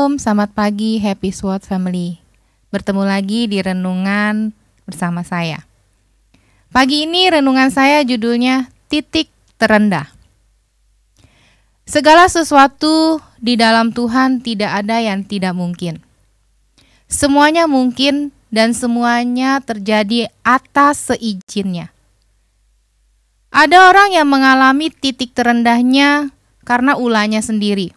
Shalom, selamat pagi Happy Sword Family. Bertemu lagi di renungan bersama saya. Pagi ini renungan saya judulnya Titik Terendah. Segala sesuatu di dalam Tuhan tidak ada yang tidak mungkin. Semuanya mungkin dan semuanya terjadi atas seizinnya. Ada orang yang mengalami titik terendahnya karena ulahnya sendiri.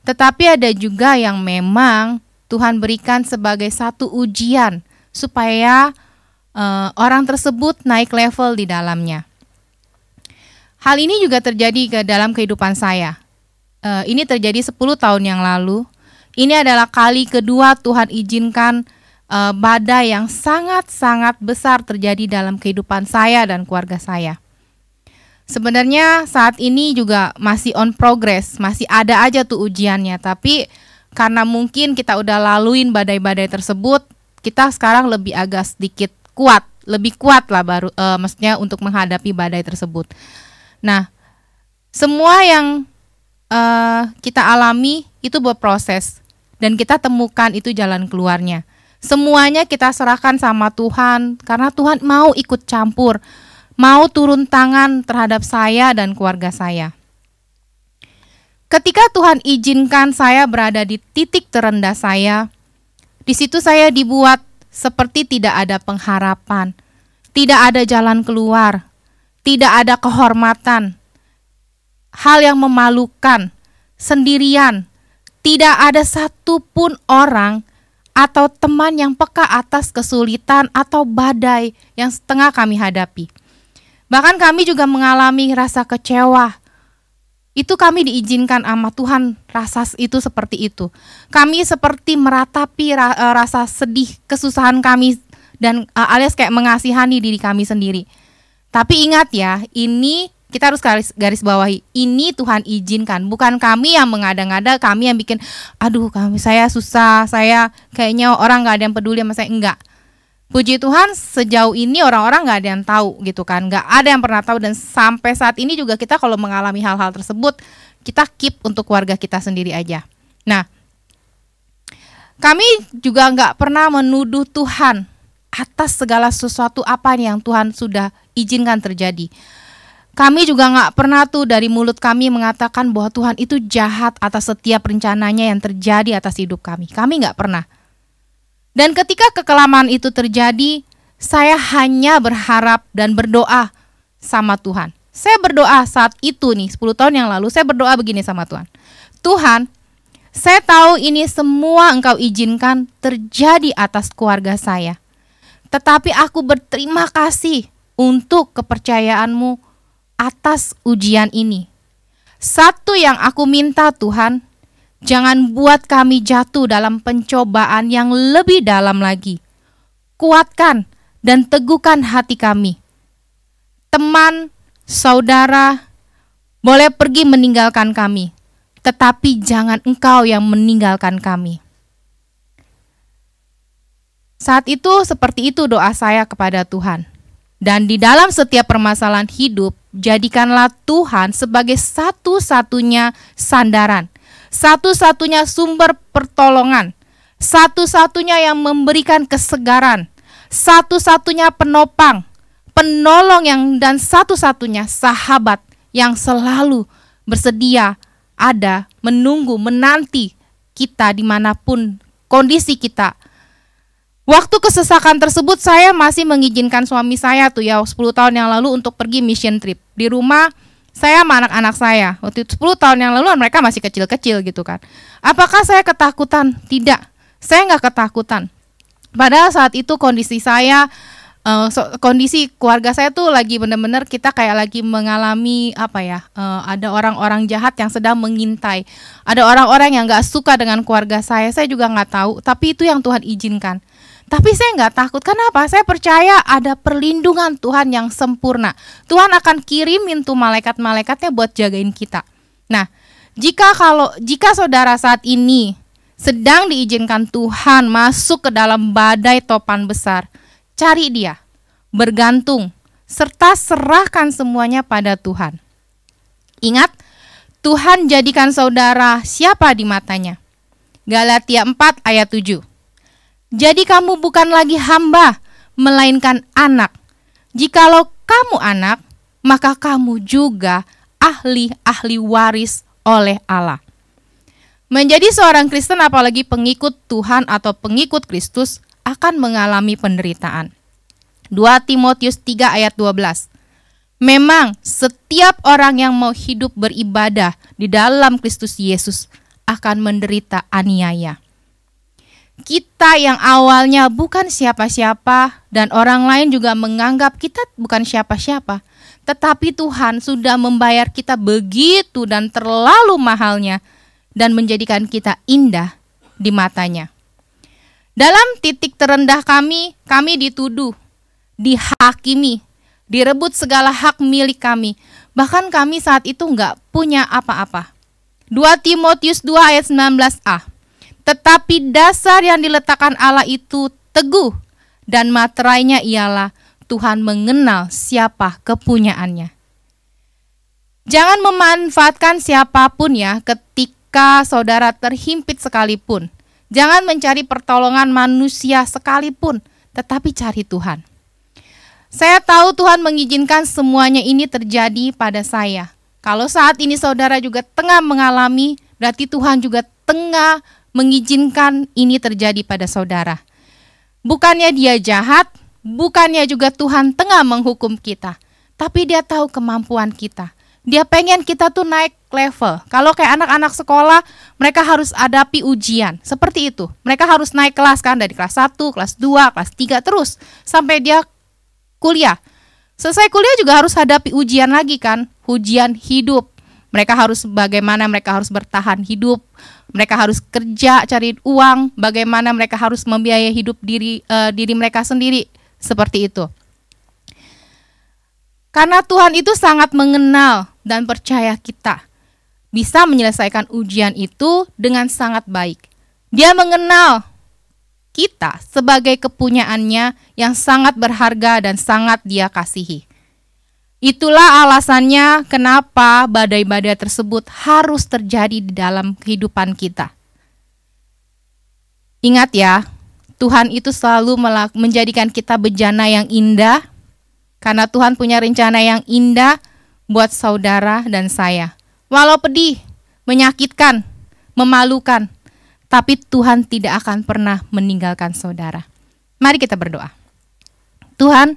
Tetapi ada juga yang memang Tuhan berikan sebagai satu ujian supaya orang tersebut naik level di dalamnya. Hal ini juga terjadi ke dalam kehidupan saya. Ini terjadi 10 tahun yang lalu. Ini adalah kali kedua Tuhan izinkan badai yang sangat-sangat besar terjadi dalam kehidupan saya dan keluarga saya. Sebenarnya saat ini juga masih on progress, masih ada aja tuh ujiannya. Tapi karena mungkin kita udah laluin badai-badai tersebut, kita sekarang lebih agak sedikit kuat, lebih kuat lah maksudnya untuk menghadapi badai tersebut. Nah, semua yang kita alami itu berproses dan kita temukan itu jalan keluarnya. Semuanya kita serahkan sama Tuhan karena Tuhan mau ikut campur, mau turun tangan terhadap saya dan keluarga saya. Ketika Tuhan izinkan saya berada di titik terendah saya, di situ saya dibuat seperti tidak ada pengharapan, tidak ada jalan keluar, tidak ada kehormatan, hal yang memalukan, sendirian, tidak ada satupun orang atau teman yang peka atas kesulitan atau badai yang setengah kami hadapi. Bahkan kami juga mengalami rasa kecewa. Itu kami diizinkan sama Tuhan, rasa itu seperti itu. Kami seperti meratapi rasa sedih, kesusahan kami dan alias kayak mengasihani diri kami sendiri. Tapi ingat ya, ini kita harus garis bawahi. Ini Tuhan izinkan, bukan kami yang mengada-ngada, kami yang bikin, aduh saya susah, saya kayaknya orang gak ada yang peduli sama saya, enggak. Puji Tuhan sejauh ini orang-orang gak ada yang tahu gitu kan, gak ada yang pernah tahu. Dan sampai saat ini juga kita kalau mengalami hal-hal tersebut, kita keep untuk keluarga kita sendiri aja. Nah, kami juga gak pernah menuduh Tuhan atas segala sesuatu apa yang Tuhan sudah izinkan terjadi. Kami juga gak pernah tuh dari mulut kami mengatakan bahwa Tuhan itu jahat atas setiap rencananya yang terjadi atas hidup kami. Kami gak pernah. Dan ketika kekelaman itu terjadi, saya hanya berharap dan berdoa sama Tuhan. Saya berdoa saat itu nih, 10 tahun yang lalu, saya berdoa begini sama Tuhan. Tuhan, saya tahu ini semua Engkau izinkan terjadi atas keluarga saya. Tetapi aku berterima kasih untuk kepercayaan-Mu atas ujian ini. Satu yang aku minta Tuhan, jangan buat kami jatuh dalam pencobaan yang lebih dalam lagi. Kuatkan dan teguhkan hati kami. Teman, saudara, boleh pergi meninggalkan kami, tetapi jangan Engkau yang meninggalkan kami. Saat itu seperti itu doa saya kepada Tuhan. Dan di dalam setiap permasalahan hidup, jadikanlah Tuhan sebagai satu-satunya sandaran, satu-satunya sumber pertolongan, satu-satunya yang memberikan kesegaran, satu-satunya penopang, penolong dan satu-satunya sahabat yang selalu bersedia ada, menunggu, menanti kita dimanapun kondisi kita. Waktu kesesakan tersebut saya masih mengizinkan suami saya tuh ya 10 tahun yang lalu untuk pergi mission trip. Di rumah saya sama anak-anak saya, waktu itu 10 tahun yang lalu mereka masih kecil-kecil gitu kan. Apakah saya ketakutan? Tidak, saya nggak ketakutan. Padahal saat itu kondisi saya, kondisi keluarga saya tuh lagi benar-benar kita kayak lagi mengalami ada orang-orang jahat yang sedang mengintai. Ada orang-orang yang nggak suka dengan keluarga saya juga nggak tahu. Tapi itu yang Tuhan izinkan. Tapi saya nggak takut, kenapa? Saya percaya ada perlindungan Tuhan yang sempurna. Tuhan akan kirimin tuh malaikat-malaikatnya buat jagain kita. Nah, jika saudara saat ini sedang diizinkan Tuhan masuk ke dalam badai topan besar, cari Dia, bergantung, serta serahkan semuanya pada Tuhan. Ingat, Tuhan jadikan saudara siapa di matanya? Galatia 4 ayat 7. Jadi kamu bukan lagi hamba, melainkan anak. Jikalau kamu anak, maka kamu juga ahli waris oleh Allah. Menjadi seorang Kristen, apalagi pengikut Tuhan atau pengikut Kristus, akan mengalami penderitaan. 2 Timotius 3 ayat 12. Memang setiap orang yang mau hidup beribadah di dalam Kristus Yesus akan menderita aniaya. Kita yang awalnya bukan siapa-siapa dan orang lain juga menganggap kita bukan siapa-siapa, tetapi Tuhan sudah membayar kita begitu dan terlalu mahalnya dan menjadikan kita indah di matanya. Dalam titik terendah kami dituduh, dihakimi, direbut segala hak milik kami. Bahkan kami saat itu nggak punya apa-apa. 2 Timotius 2 ayat 19a. Tetapi dasar yang diletakkan Allah itu teguh, dan materainya ialah Tuhan mengenal siapa kepunyaannya. Jangan memanfaatkan siapapun ya ketika saudara terhimpit sekalipun. Jangan mencari pertolongan manusia sekalipun, tetapi cari Tuhan. Saya tahu Tuhan mengizinkan semuanya ini terjadi pada saya. Kalau saat ini saudara juga tengah mengalami, berarti Tuhan juga tengah mengizinkan ini terjadi pada saudara. Bukannya dia jahat, bukannya juga Tuhan tengah menghukum kita, tapi dia tahu kemampuan kita. Dia pengen kita tuh naik level. Kalau kayak anak-anak sekolah, mereka harus hadapi ujian. Seperti itu. Mereka harus naik kelas kan, dari kelas 1, kelas 2, kelas 3, terus sampai dia kuliah. Selesai kuliah juga harus hadapi ujian lagi kan, ujian hidup. Mereka harus bagaimana mereka harus bertahan hidup, mereka harus kerja cari uang, bagaimana mereka harus membiayai hidup diri mereka sendiri, seperti itu. Karena Tuhan itu sangat mengenal dan percaya kita bisa menyelesaikan ujian itu dengan sangat baik. Dia mengenal kita sebagai kepunyaannya yang sangat berharga dan sangat Dia kasihi. Itulah alasannya kenapa badai-badai tersebut harus terjadi di dalam kehidupan kita. Ingat ya, Tuhan itu selalu menjadikan kita bejana yang indah, karena Tuhan punya rencana yang indah buat saudara dan saya. Walau pedih, menyakitkan, memalukan, tapi Tuhan tidak akan pernah meninggalkan saudara. Mari kita berdoa. Tuhan,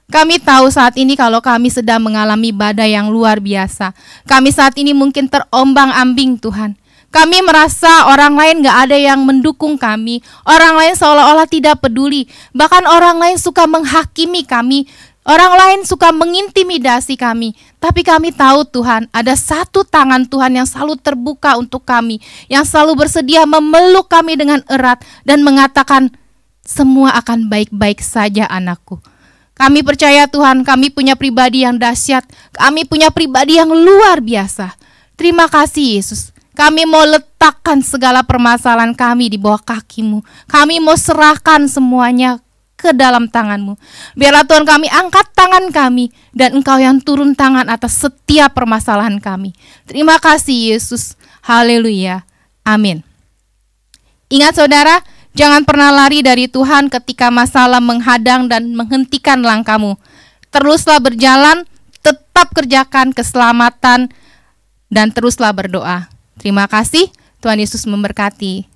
kami tahu saat ini kalau kami sedang mengalami badai yang luar biasa. Kami saat ini mungkin terombang-ambing Tuhan. Kami merasa orang lain gak ada yang mendukung kami. Orang lain seolah-olah tidak peduli. Bahkan orang lain suka menghakimi kami. Orang lain suka mengintimidasi kami. Tapi kami tahu Tuhan, ada satu tangan Tuhan yang selalu terbuka untuk kami. Yang selalu bersedia memeluk kami dengan erat dan mengatakan, semua akan baik-baik saja anakku. Kami percaya Tuhan, kami punya pribadi yang dahsyat. Kami punya pribadi yang luar biasa. Terima kasih Yesus. Kami mau letakkan segala permasalahan kami di bawah kaki-Mu. Kami mau serahkan semuanya ke dalam tangan-Mu. Biarlah Tuhan kami angkat tangan kami dan Engkau yang turun tangan atas setiap permasalahan kami. Terima kasih Yesus. Haleluya. Amin. Ingat saudara, jangan pernah lari dari Tuhan ketika masalah menghadang dan menghentikan langkahmu. Teruslah berjalan, tetap kerjakan keselamatan, dan teruslah berdoa. Terima kasih, Tuhan Yesus memberkati.